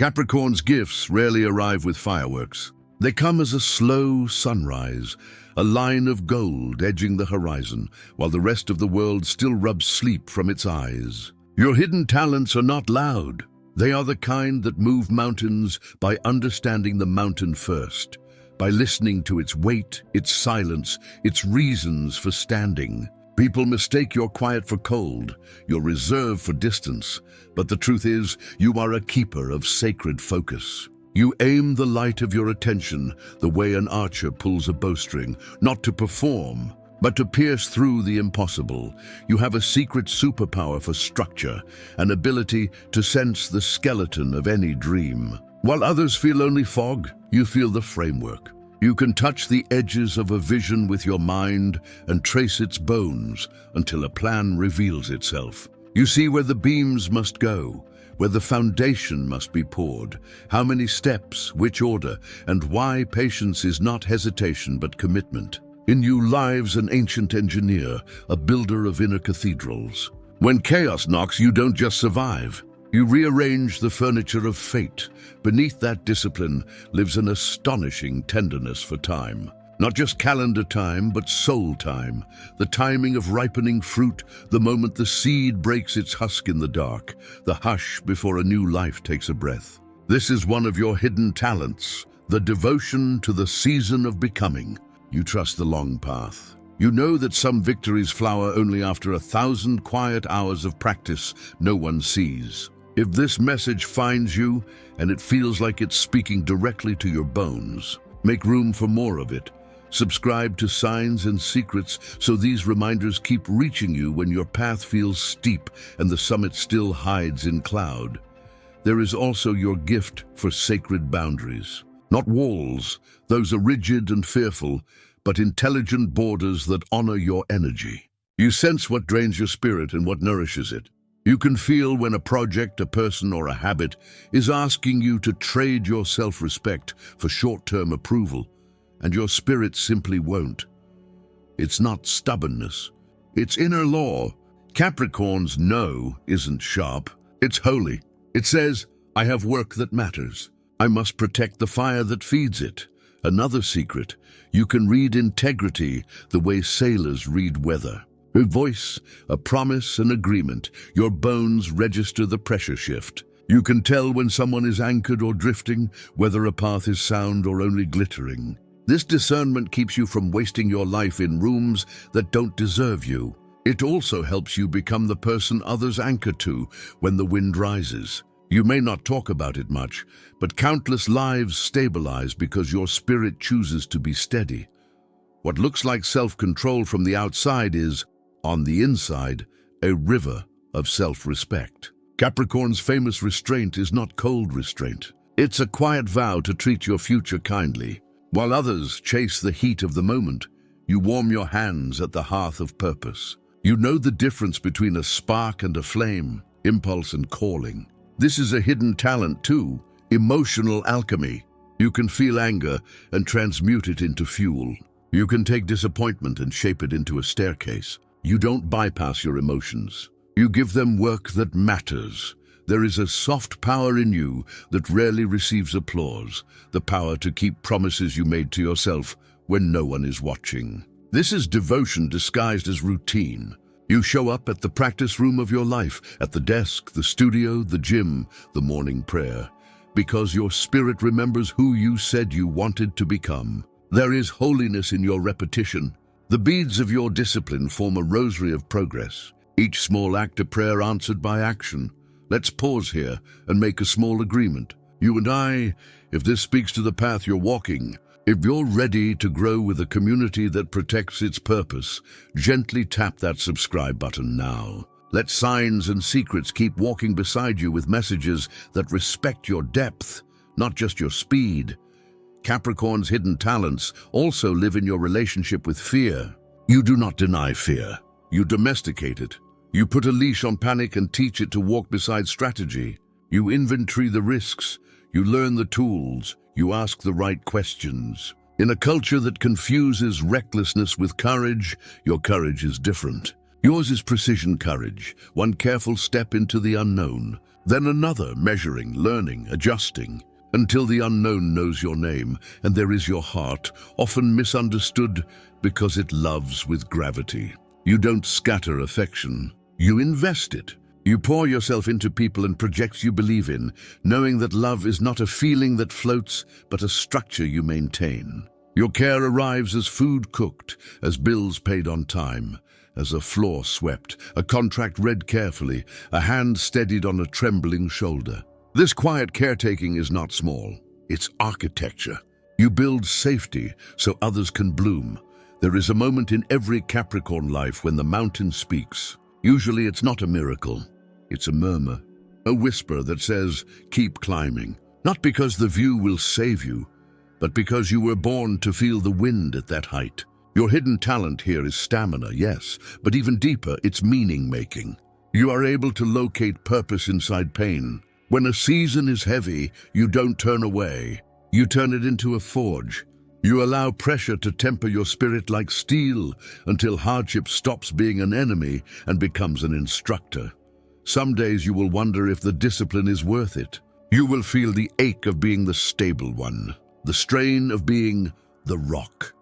Capricorn's gifts rarely arrive with fireworks. They come as a slow sunrise, a line of gold edging the horizon, while the rest of the world still rubs sleep from its eyes. Your hidden talents are not loud. They are the kind that move mountains by understanding the mountain first, by listening to its weight, its silence, its reasons for standing. People mistake your quiet for cold, your reserve for distance, but the truth is, you are a keeper of sacred focus. You aim the light of your attention the way an archer pulls a bowstring, not to perform, but to pierce through the impossible. You have a secret superpower for structure, an ability to sense the skeleton of any dream. While others feel only fog, you feel the framework. You can touch the edges of a vision with your mind and trace its bones until a plan reveals itself. You see where the beams must go, where the foundation must be poured, how many steps, which order, and why patience is not hesitation but commitment. In you lives an ancient engineer, a builder of inner cathedrals. When chaos knocks, you don't just survive. You rearrange the furniture of fate. Beneath that discipline lives an astonishing tenderness for time. Not just calendar time, but soul time. The timing of ripening fruit, the moment the seed breaks its husk in the dark, the hush before a new life takes a breath. This is one of your hidden talents, the devotion to the season of becoming. You trust the long path. You know that some victories flower only after 1,000 quiet hours of practice no one sees. If this message finds you, and it feels like it's speaking directly to your bones, make room for more of it. Subscribe to Signs and Secrets so these reminders keep reaching you when your path feels steep and the summit still hides in cloud. There is also your gift for sacred boundaries. Not walls, those are rigid and fearful, but intelligent borders that honor your energy. You sense what drains your spirit and what nourishes it. You can feel when a project, a person, or a habit is asking you to trade your self-respect for short-term approval, and your spirit simply won't. It's not stubbornness. It's inner law. Capricorn's no isn't sharp. It's holy. It says, I have work that matters. I must protect the fire that feeds it. Another secret, you can read integrity the way sailors read weather. A voice, a promise, an agreement. Your bones register the pressure shift. You can tell when someone is anchored or drifting, whether a path is sound or only glittering. This discernment keeps you from wasting your life in rooms that don't deserve you. It also helps you become the person others anchor to when the wind rises. You may not talk about it much, but countless lives stabilize because your spirit chooses to be steady. What looks like self-control from the outside is, on the inside, a river of self-respect. Capricorn's famous restraint is not cold restraint. It's a quiet vow to treat your future kindly. While others chase the heat of the moment, you warm your hands at the hearth of purpose. You know the difference between a spark and a flame, impulse and calling. This is a hidden talent too, emotional alchemy. You can feel anger and transmute it into fuel. You can take disappointment and shape it into a staircase. You don't bypass your emotions. You give them work that matters. There is a soft power in you that rarely receives applause, the power to keep promises you made to yourself when no one is watching. This is devotion disguised as routine. You show up at the practice room of your life, at the desk, the studio, the gym, the morning prayer, because your spirit remembers who you said you wanted to become. There is holiness in your repetition. The beads of your discipline form a rosary of progress, each small act of prayer answered by action. Let's pause here and make a small agreement. You and I, if this speaks to the path you're walking, if you're ready to grow with a community that protects its purpose, gently tap that subscribe button now. Let Signs and Secrets keep walking beside you with messages that respect your depth, not just your speed. Capricorn's hidden talents also live in your relationship with fear. You do not deny fear. You domesticate it. You put a leash on panic and teach it to walk beside strategy. You inventory the risks. You learn the tools. You ask the right questions. In a culture that confuses recklessness with courage, your courage is different. Yours is precision courage, one careful step into the unknown. Then another, measuring, learning, adjusting, until the unknown knows your name, and there is your heart, often misunderstood because it loves with gravity. You don't scatter affection, you invest it. You pour yourself into people and projects you believe in, knowing that love is not a feeling that floats, but a structure you maintain. Your care arrives as food cooked, as bills paid on time, as a floor swept, a contract read carefully, a hand steadied on a trembling shoulder. This quiet caretaking is not small. It's architecture. You build safety so others can bloom. There is a moment in every Capricorn life when the mountain speaks. Usually it's not a miracle. It's a murmur, a whisper that says, keep climbing. Not because the view will save you, but because you were born to feel the wind at that height. Your hidden talent here is stamina, yes, but even deeper, it's meaning-making. You are able to locate purpose inside pain. When a season is heavy, you don't turn away. You turn it into a forge. You allow pressure to temper your spirit like steel until hardship stops being an enemy and becomes an instructor. Some days you will wonder if the discipline is worth it. You will feel the ache of being the stable one, the strain of being the rock.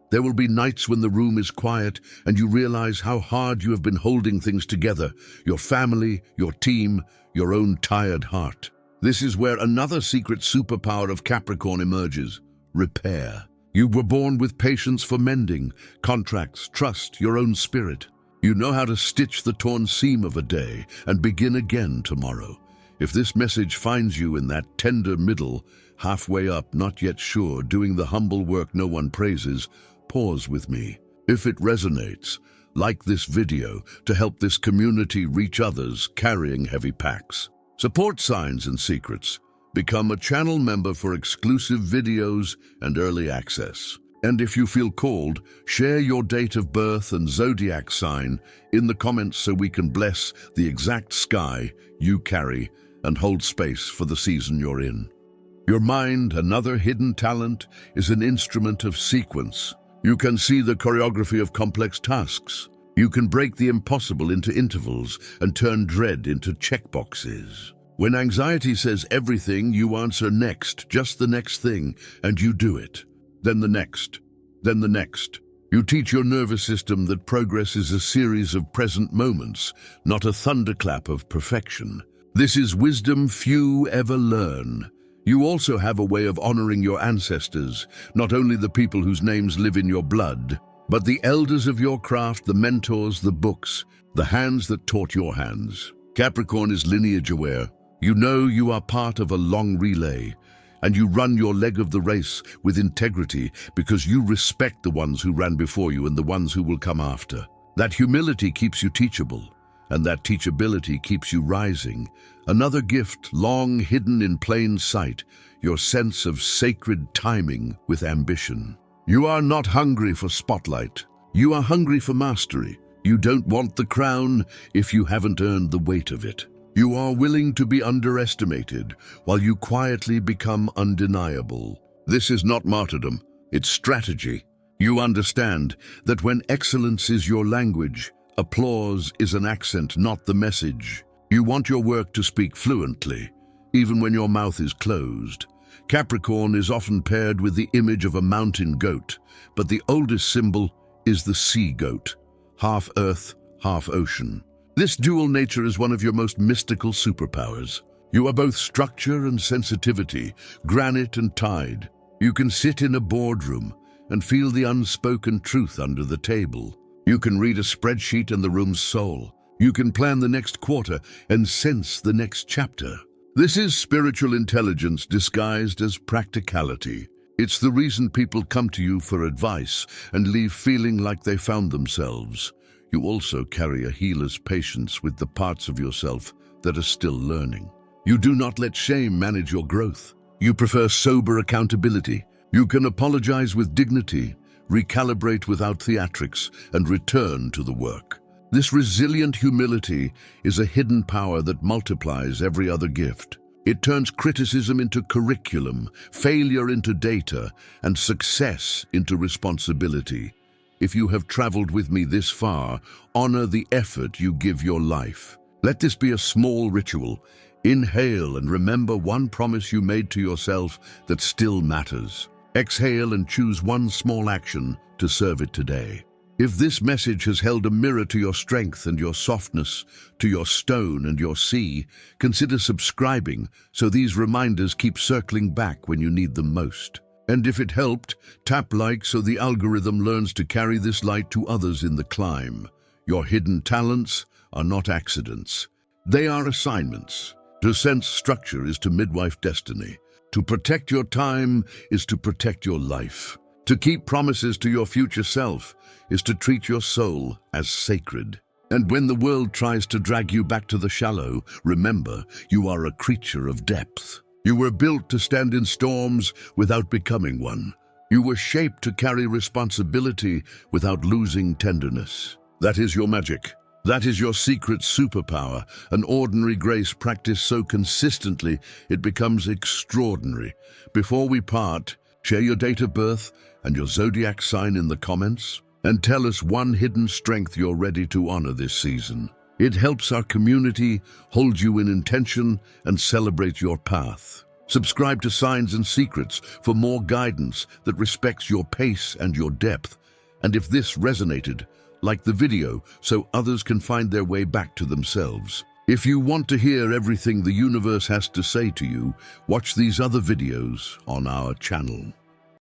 There will be nights when the room is quiet and you realize how hard you have been holding things together, your family, your team, your own tired heart. This is where another secret superpower of Capricorn emerges: repair. You were born with patience for mending, contracts, trust, your own spirit. You know how to stitch the torn seam of a day and begin again tomorrow. If this message finds you in that tender middle, halfway up, not yet sure, doing the humble work no one praises, pause with me. If it resonates, like this video to help this community reach others carrying heavy packs. Support Signs and Secrets. Become a channel member for exclusive videos and early access. And if you feel called, share your date of birth and zodiac sign in the comments so we can bless the exact sky you carry and hold space for the season you're in. Your mind, another hidden talent, is an instrument of sequence. You can see the choreography of complex tasks. You can break the impossible into intervals and turn dread into checkboxes. When anxiety says everything, you answer next, just the next thing, and you do it. Then the next, then the next. You teach your nervous system that progress is a series of present moments, not a thunderclap of perfection. This is wisdom few ever learn. You also have a way of honoring your ancestors, not only the people whose names live in your blood, but the elders of your craft, the mentors, the books, the hands that taught your hands. Capricorn is lineage aware. You know you are part of a long relay, and you run your leg of the race with integrity because you respect the ones who ran before you and the ones who will come after. That humility keeps you teachable, and that teachability keeps you rising. Another gift, long hidden in plain sight, your sense of sacred timing with ambition. You are not hungry for spotlight. You are hungry for mastery. You don't want the crown if you haven't earned the weight of it. You are willing to be underestimated while you quietly become undeniable. This is not martyrdom, it's strategy. You understand that when excellence is your language, applause is an accent, not the message. You want your work to speak fluently, even when your mouth is closed. Capricorn is often paired with the image of a mountain goat, but the oldest symbol is the sea goat, half earth, half ocean. This dual nature is one of your most mystical superpowers. You are both structure and sensitivity, granite and tide. You can sit in a boardroom and feel the unspoken truth under the table. You can read a spreadsheet and the room's soul. You can plan the next quarter and sense the next chapter. This is spiritual intelligence disguised as practicality. It's the reason people come to you for advice and leave feeling like they found themselves. You also carry a healer's patience with the parts of yourself that are still learning. You do not let shame manage your growth. You prefer sober accountability. You can apologize with dignity, recalibrate without theatrics, and return to the work. This resilient humility is a hidden power that multiplies every other gift. It turns criticism into curriculum, failure into data, and success into responsibility. If you have traveled with me this far, honor the effort you give your life. Let this be a small ritual. Inhale and remember one promise you made to yourself that still matters. Exhale and choose one small action to serve it today. If this message has held a mirror to your strength and your softness, to your stone and your sea, consider subscribing so these reminders keep circling back when you need them most. And if it helped, tap like so the algorithm learns to carry this light to others in the climb. Your hidden talents are not accidents. They are assignments. To sense structure is to midwife destiny. To protect your time is to protect your life. To keep promises to your future self is to treat your soul as sacred. And when the world tries to drag you back to the shallow, remember, you are a creature of depth. You were built to stand in storms without becoming one. You were shaped to carry responsibility without losing tenderness. That is your magic. That is your secret superpower, an ordinary grace practiced so consistently it becomes extraordinary. Before we part, share your date of birth and your zodiac sign in the comments, and tell us one hidden strength you're ready to honor this season. It helps our community hold you in intention and celebrate your path. Subscribe to Signs and Secrets for more guidance that respects your pace and your depth. And if this resonated, like the video so others can find their way back to themselves. If you want to hear everything the universe has to say to you, watch these other videos on our channel.